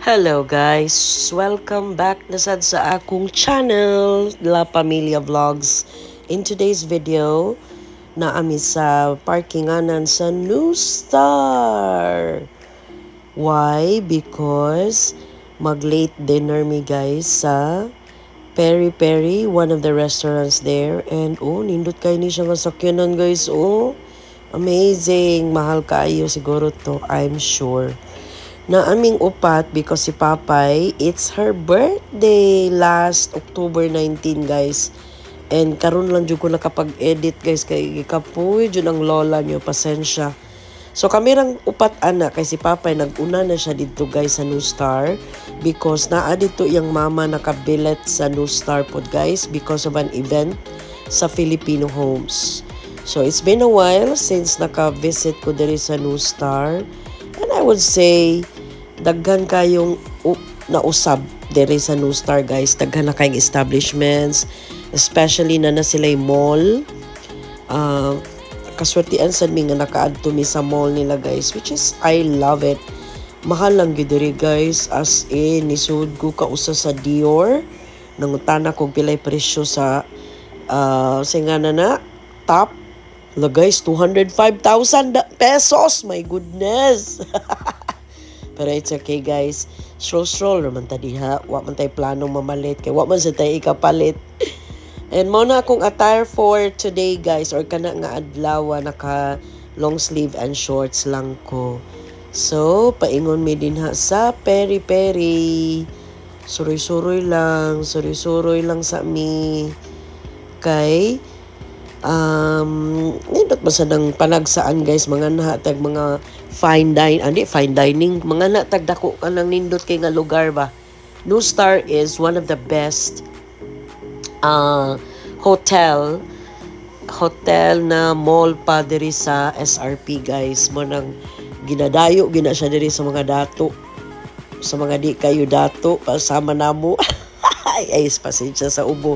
Hello guys! Welcome back na sad sa akong channel, La Familia Vlogs. In today's video, naami sa parkinganan sa New Star. Why? Because mag-late dinner mi guys sa Peri Peri, one of the restaurants there. And nindot kayo ni siya nga sakyanan guys. Amazing! Mahal kayo siguro to, I'm sure. Na aming upat because si Papay, it's her birthday last October 19 guys. And karon lang jud ko nakapag-edit guys kay kapoy jud ang lola niyo, pasensya. So kami rang upat anak kay si Papay naguna na siya dito guys sa New Star because naa dito yang mama nakabilet sa New Star pod guys because of an event sa Filipino Homes. So it's been a while since naka-visit ko diri sa New Star. And I would say, daghan kayong nausab dere sa New Star guys. Daghan na kayong establishments, especially na sila mall. Kaswertian sad mi nga nakaadto mi sa mall nila guys, which is I love it. Mahal lang gyud diri guys, as in nisud ko kausa sa Dior. Nangutana kog pilay presyo sa singana na top. La guys, 205,000 pesos. My goodness. Pero it's okay guys. Stroll naman ta diha. Wa man tay planong mamalit kay wa man sa tay ikapalit. And mo na akong attire for today guys, or kana nga adlaw naka long sleeve and shorts lang ko. So, paingon mi dinha sa Peri Peri. Suroy-suroy lang sa mi. Kay nindot ba sa nang panagsaan guys, mga nahatag mga fine dining, mga natag dako ka ng nindot kay nga lugar ba. New Star is one of the best hotel na mall pa diri sa SRP guys. Mo nang ginadayo gina siya diri sa mga dato, sa mga di kayo dato pasama namo. ay pasensya sa ubo.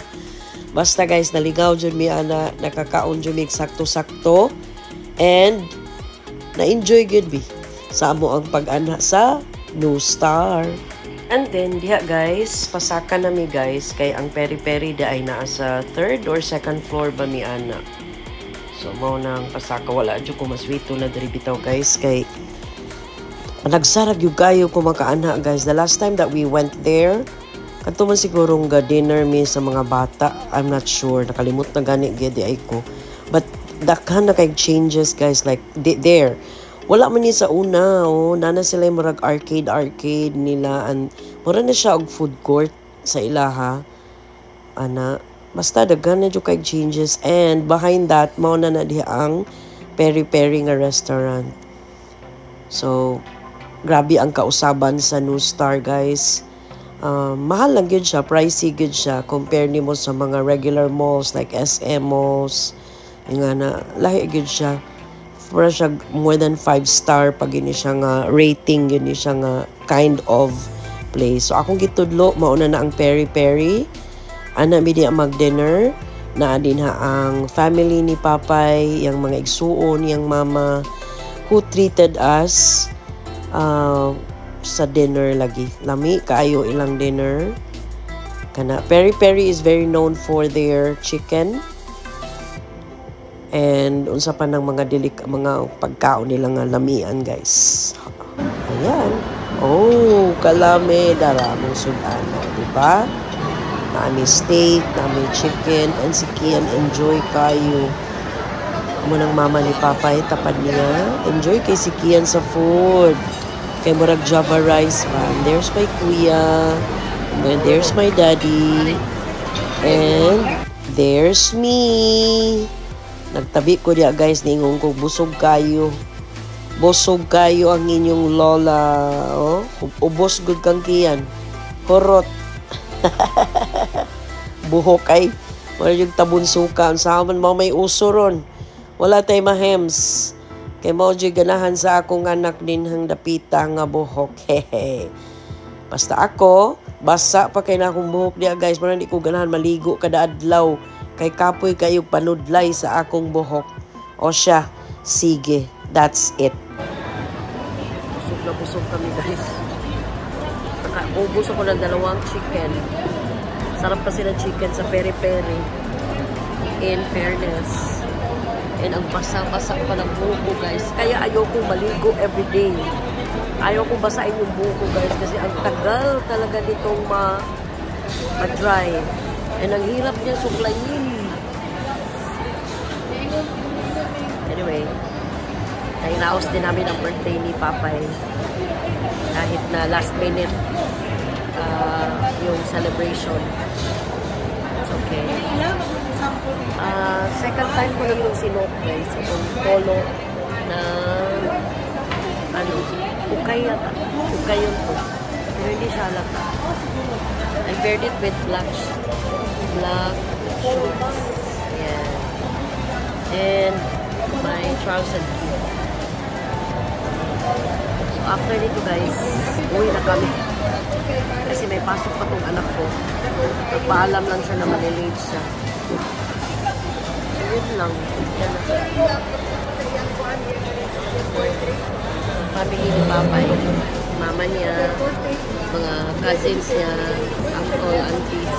Basta guys, naligaw dyan mi ana, nakakaon dyan mi sakto-sakto, and na-enjoy good bi sa amo ang pag-ana sa New Star. And then, diha guys, pasaka na mi guys, kay ang Peri Peri da ay naa sa 3rd or 2nd floor ba mi ana. So, mao nang pasaka, wala dyan ko maswito na diri bitaw guys, kay nagsarag yung kayo kung makaana guys. The last time that we went there, kanto man sigurong dinner mi sa mga bata. I'm not sure. Nakalimot na gani gedi ay ko. But dakhan na kay changes guys, like there. Wala man ni sa una, nana sila yung murag arcade nila, and mura na siya og food court sa ilaha. Ana, basta daghan na jud kay changes, and behind that mao na diha ang Peri Peri nga restaurant. So, grabe ang kausaban sa New Star guys. Mahal lang yun siya, pricey good siya compare nimo sa mga regular malls like SM malls. Nga na lahi good siya. Para siya more than 5-star pag ini siya nga rating, yun siya nga kind of place. So akong gitudlo mauna na ang Peri Peri. Ana mi diya mag-dinner. Naa din ha ang family ni Papay, yang mga igsuon, yang mama who treated us sa dinner lagi. Lami kaayo ilang dinner. Kana Peri Peri is very known for their chicken. And unsa pa ng mga mga pagkaon nila nga lamian guys. Ayan. Kalame daramong sudana, di ba? Naami steak, naami chicken, and si Kian enjoy kayo. Munang mama ni Papay tapad niya. Enjoy kay si Kian sa food. Kay murag Java rice pa. And there's my kuya. And then there's my daddy. And there's me. Nagtabi ko diya guys, ningon ko busog kayo. Busog kayo ang inyong lola. Ubos gud kang Kian. Horot. Buhok ay. Wala yung tabon suka. Sa aman mo may uso ron. Wala tay mahems. Kay mao jud ganahan sa akong anak din hang dapita nga buhok. Hehe. Basta ako, basa pa kay na akong buhok diya guys. Mara di ko ganahan maligo kada adlaw. Kay kapoy kayo panudlay sa akong buhok. O siya, sige, that's it. Busog na busog kami guys. Ubus ako ng 2 chicken. Sarap kasi ng chicken sa peri-peri. In fairness. And ang basa-basa pa ng buko, guys. Kaya ayoko maligo everyday. Ayoko basahin yung buko, guys. Kasi ang tagal talaga nitong ma-dry. And ang hirap niya suklayin. Anyway, nainaos din namin ang birthday ni Papay. Kahit na last minute yung celebration. It's okay. Second time ko na itong sinuot, guys. Itong polo na ukay yata. Ukay yun po. Pero hindi siya halata. I paired it with black shorts. Yeah. And my trousers. So after nito, guys, uwi na kami. Kasi may pasok pa tong anak ko. Nagpaalam lang siya na malilate siya. So yun lang. Yan na siya. Family ni Papay. Mama niya, mga cousins niya, uncle, aunties.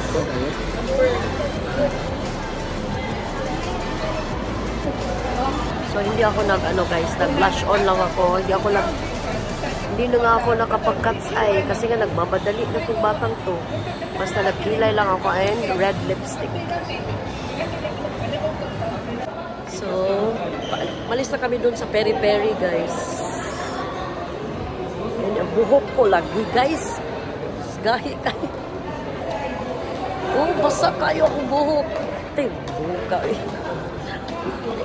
So hindi ako guys, nag-blush on lang ako. Hindi na nga ako nakapag-cat's eye kasi nga nagmamadali na itong batang to. Basta nagkilay lang ako and red lipstick. So, malis na kami dun sa peri-peri, guys. And ang buhok ko lagi, guys. Gahi kayo. Oh, basa kayo akong buhok. Buka eh.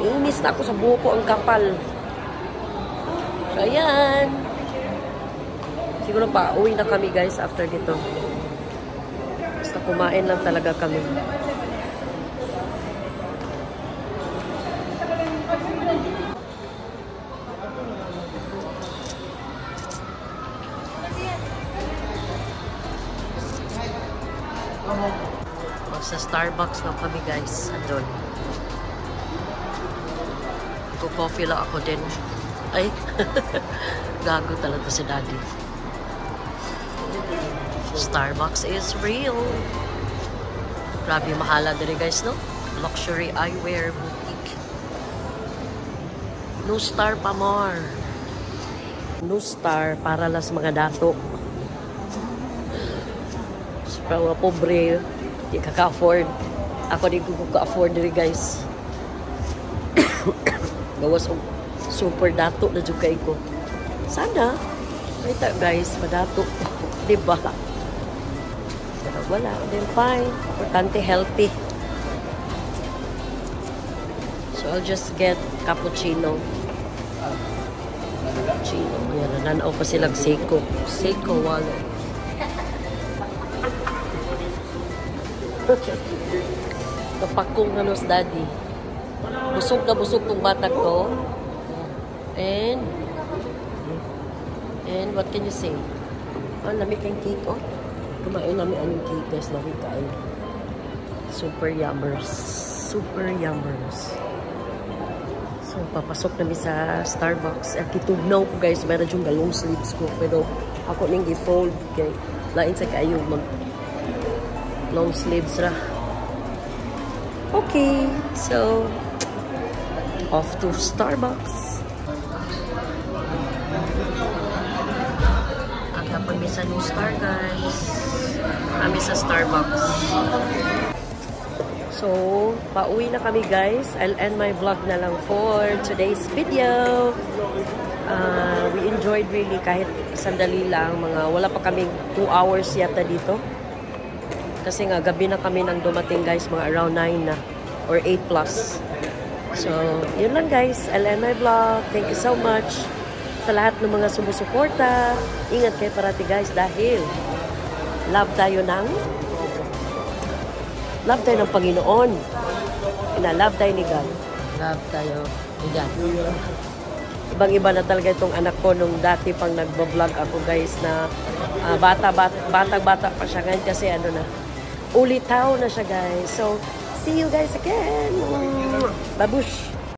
Inis na ako sa buhok ko, ang kapal. So, ayan. Siguro pa, uwi na kami, guys, after dito. Basta kumain lang talaga kami. Sa Starbucks lang kami, guys. Andun. Coffee lang ako din. Ay, gago talaga si Daddy. Starbucks is real. Grabe mahala din, guys, no? Luxury eyewear boutique. No star pa more. No star para lang sa mga dato. Sa mga pobre, di kaka-afford. Ako di ko ka-afford din, guys. Gawas og super dato na jud kay ko. Sana kita, guys, madato. Diba? Pero wala, then fine. Importante healthy. So I'll just get cappuccino. Cappuccino. Yan, nananaw pa silang Seiko. Seiko walo. Kapakong nanos, Daddy. Busog na busog tong bata ko. And what can you say? Lamig ang cake, oh. Kumain namin anong cake, guys. Lamig kain. Super yummers. Super yummers. So, papasok namin sa Starbucks. At kitugnaw ko, guys. Meron yung galong sleeves ko. Pero ako nang i-fold. Okay. Lain sa kayo mag long sleeves ra. Okay. So, off to Starbucks. Agapon mi sa New Star, guys. Kami sa Starbucks. So, pauwi na kami, guys. I'll end my vlog na lang for today's video. We enjoyed really kahit sandali lang. Wala pa kaming 2 hours yata dito. Kasi nga, gabi na kami nang dumating, guys. Mga around 9 na. Or 8 plus. So, yun lang, guys. I'll end my vlog. Thank you so much sa lahat ng mga sumusuporta. Ingat kayo parati, guys, dahil love tayo ng Panginoon. Love tayo ni God. Love tayo ni God. Ibang-iba na talaga itong anak ko nung dati pang nagbablog ako, guys, na bata pa siya ngayon kasi ulitaw na siya, guys. So, see you guys again. Babush!